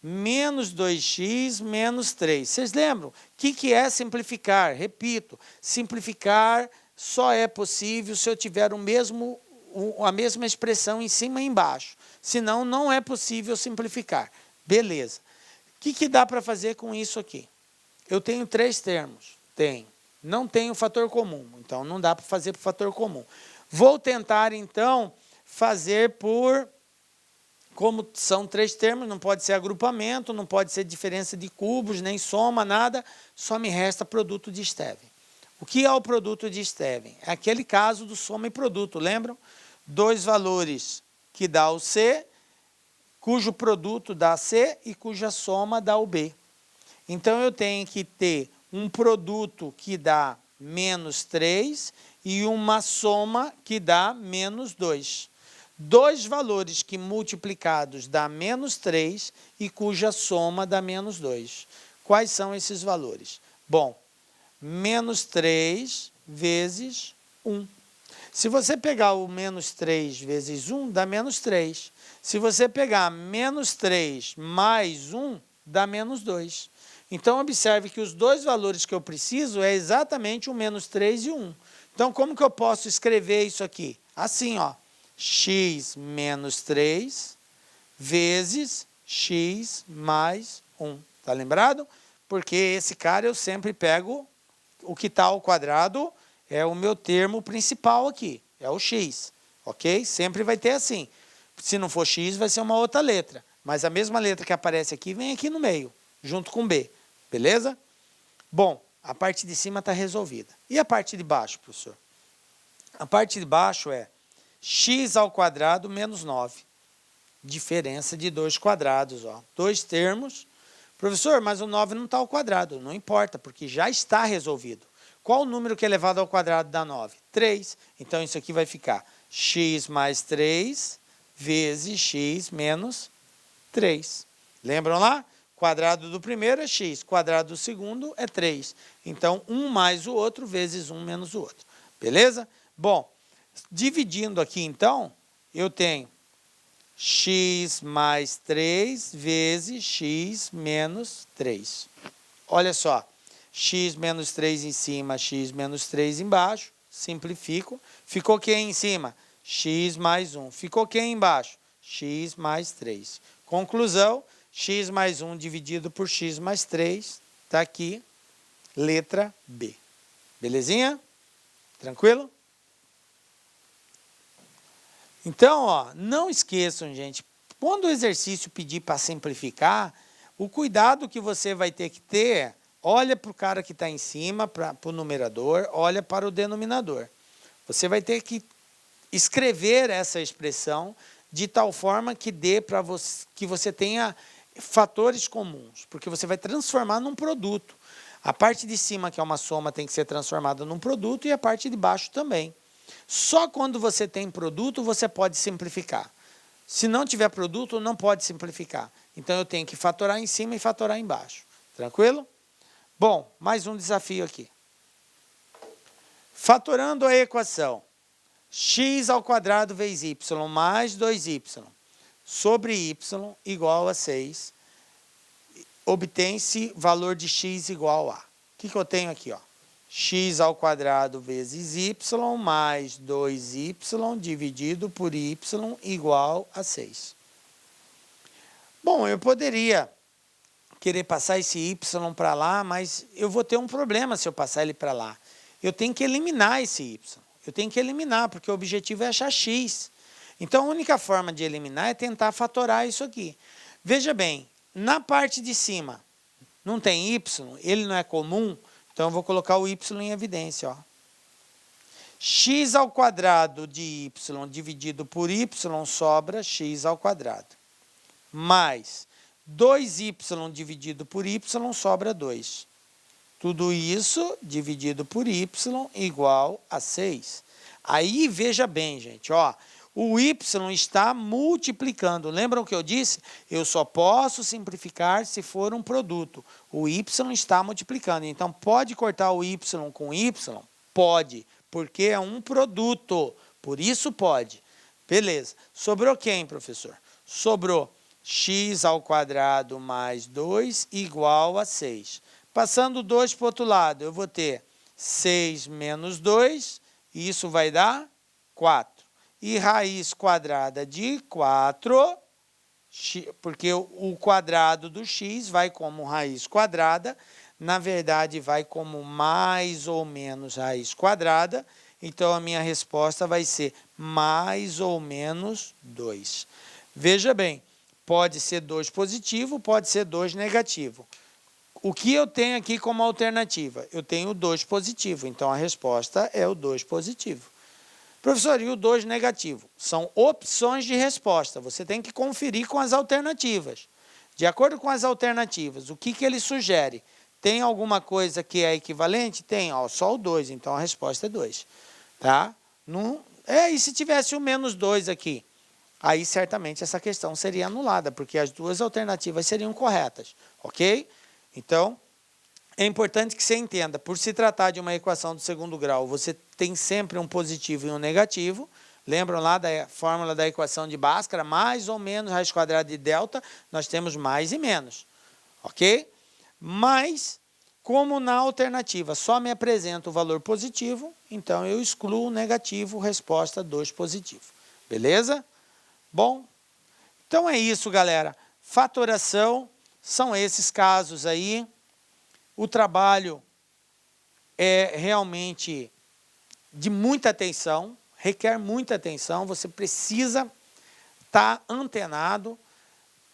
menos 2x menos 3. Vocês lembram? O que é simplificar? Repito, simplificar só é possível se eu tiver a mesma expressão em cima e embaixo. Senão, não é possível simplificar. Beleza. O que dá para fazer com isso aqui? Eu tenho 3 termos. Não tenho fator comum. Então, não dá para fazer por fator comum. Vou tentar, então, fazer por... Como são 3 termos, não pode ser agrupamento, não pode ser diferença de cubos, nem soma, nada. Só me resta produto de Steven. O que é o produto de Steven? É aquele caso do soma e produto, lembram? 2 valores que dá o C, cujo produto dá C e cuja soma dá o B. Então, eu tenho que ter um produto que dá menos 3 e uma soma que dá menos 2. 2 valores que multiplicados dá menos 3 e cuja soma dá menos 2. Quais são esses valores? Bom, menos 3 vezes 1. Se você pegar o menos 3 vezes 1, dá menos 3. Se você pegar menos 3 mais 1, dá menos 2. Então, observe que os 2 valores que eu preciso é exatamente o menos 3 e 1. Então, como que eu posso escrever isso aqui? Assim, ó, x menos 3 vezes x mais 1. Tá lembrado? Porque esse cara eu sempre pego o que está ao quadrado, é o meu termo principal aqui, é o x, ok? Sempre vai ter assim. Se não for x, vai ser uma outra letra. Mas a mesma letra que aparece aqui, vem aqui no meio, junto com b. Beleza? Bom, a parte de cima está resolvida. E a parte de baixo, professor? A parte de baixo é x ao quadrado menos 9. Diferença de 2 quadrados, ó. 2 termos. Professor, mas o 9 não está ao quadrado. Não importa, porque já está resolvido. Qual o número que é elevado ao quadrado dá 9? 3. Então, isso aqui vai ficar x mais 3 vezes x menos 3. Lembram lá? Quadrado do primeiro é x, quadrado do segundo é 3. Então, um mais o outro vezes um menos o outro. Beleza? Bom, dividindo aqui, então, eu tenho x mais 3 vezes x menos 3. Olha só, x menos 3 em cima, x menos 3 embaixo, simplifico. Ficou quem em cima? X mais 1. Ficou quem embaixo? X mais 3. Conclusão, x mais 1 dividido por x mais 3, está aqui, letra B. Belezinha? Tranquilo? Então, ó, não esqueçam, gente, quando o exercício pedir para simplificar, o cuidado que você vai ter que ter, olha para o cara que está em cima, para o numerador, olha para o denominador. Você vai ter que escrever essa expressão de tal forma que dê para você, que você tenha fatores comuns, porque você vai transformar num produto. A parte de cima, que é uma soma, tem que ser transformada num produto e a parte de baixo também. Só quando você tem produto, você pode simplificar. Se não tiver produto, não pode simplificar. Então, eu tenho que fatorar em cima e fatorar embaixo. Tranquilo? Bom, mais um desafio aqui. Fatorando a equação x ao quadrado vezes y mais 2y sobre y igual a 6, obtém-se valor de x igual a. O que eu tenho aqui? Ó? X ao quadrado vezes y mais 2y dividido por y igual a 6. Bom, eu poderia querer passar esse y para lá, mas eu vou ter um problema se eu passar ele para lá. Eu tenho que eliminar esse y. Eu tenho que eliminar, porque o objetivo é achar x. Então, a única forma de eliminar é tentar fatorar isso aqui. Veja bem, na parte de cima não tem y, ele não é comum, então eu vou colocar o y em evidência. Ó. X ao quadrado de y dividido por y sobra x ao quadrado. Mais 2y dividido por y sobra 2. Tudo isso dividido por y igual a 6. Aí, veja bem, gente, ó, O y está multiplicando. Lembram que eu disse? Eu só posso simplificar se for um produto. O y está multiplicando. Então, pode cortar o y com y? Pode, porque é um produto. Por isso pode. Beleza. Sobrou quem, professor? Sobrou x² mais 2 igual a 6. Passando 2 para o outro lado, eu vou ter 6 menos 2, e isso vai dar 4. E raiz quadrada de 4, porque o quadrado do x vai como raiz quadrada, na verdade vai como mais ou menos raiz quadrada, então a minha resposta vai ser mais ou menos 2. Veja bem, pode ser 2 positivo, pode ser 2 negativo. O que eu tenho aqui como alternativa? Eu tenho o 2 positivo, então a resposta é o 2 positivo. Professor, e o 2 negativo? São opções de resposta. Você tem que conferir com as alternativas. De acordo com as alternativas, o que ele sugere? Tem alguma coisa que é equivalente? Tem, ó, só o 2, então a resposta é 2. Tá? E se tivesse o menos 2 aqui? Aí, certamente, essa questão seria anulada, porque as duas alternativas seriam corretas. Ok? Então, é importante que você entenda, por se tratar de uma equação do segundo grau, você tem sempre um positivo e um negativo. Lembram lá da fórmula da equação de Bhaskara? Mais ou menos raiz quadrada de delta, nós temos mais e menos. Ok? Mas, como na alternativa só me apresenta o valor positivo, então eu excluo o negativo, resposta 2 positivo. Beleza? Bom, então é isso, galera. Fatoração, são esses casos aí. O trabalho é realmente de muita atenção, requer muita atenção, você precisa estar antenado,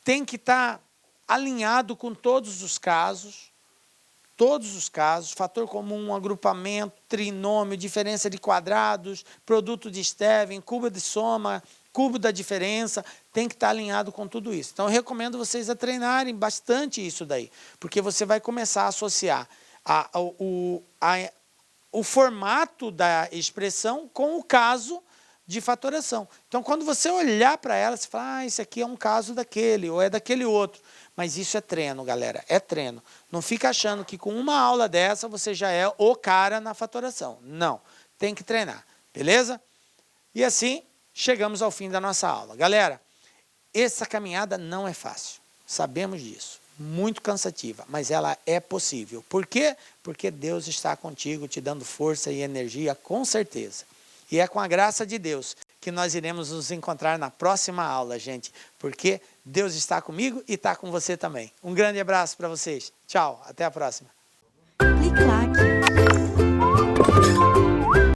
tem que estar alinhado com todos os casos, fator comum, agrupamento, trinômio, diferença de quadrados, produto de Stevin, cubo de soma, cubo da diferença, tem que estar alinhado com tudo isso. Então, eu recomendo vocês a treinarem bastante isso daí, porque você vai começar a associar o formato da expressão com o caso de fatoração. Então, quando você olhar para ela, você fala, esse aqui é um caso daquele, ou é daquele outro. Mas isso é treino, galera, é treino. Não fica achando que com uma aula dessa você já é o cara na fatoração. Não, tem que treinar, beleza? E assim, chegamos ao fim da nossa aula. Galera, essa caminhada não é fácil, sabemos disso. Muito cansativa, mas ela é possível. Por quê? Porque Deus está contigo, te dando força e energia, com certeza. E é com a graça de Deus que nós iremos nos encontrar na próxima aula, gente. Porque Deus está comigo e está com você também. Um grande abraço para vocês. Tchau, até a próxima. Clique lá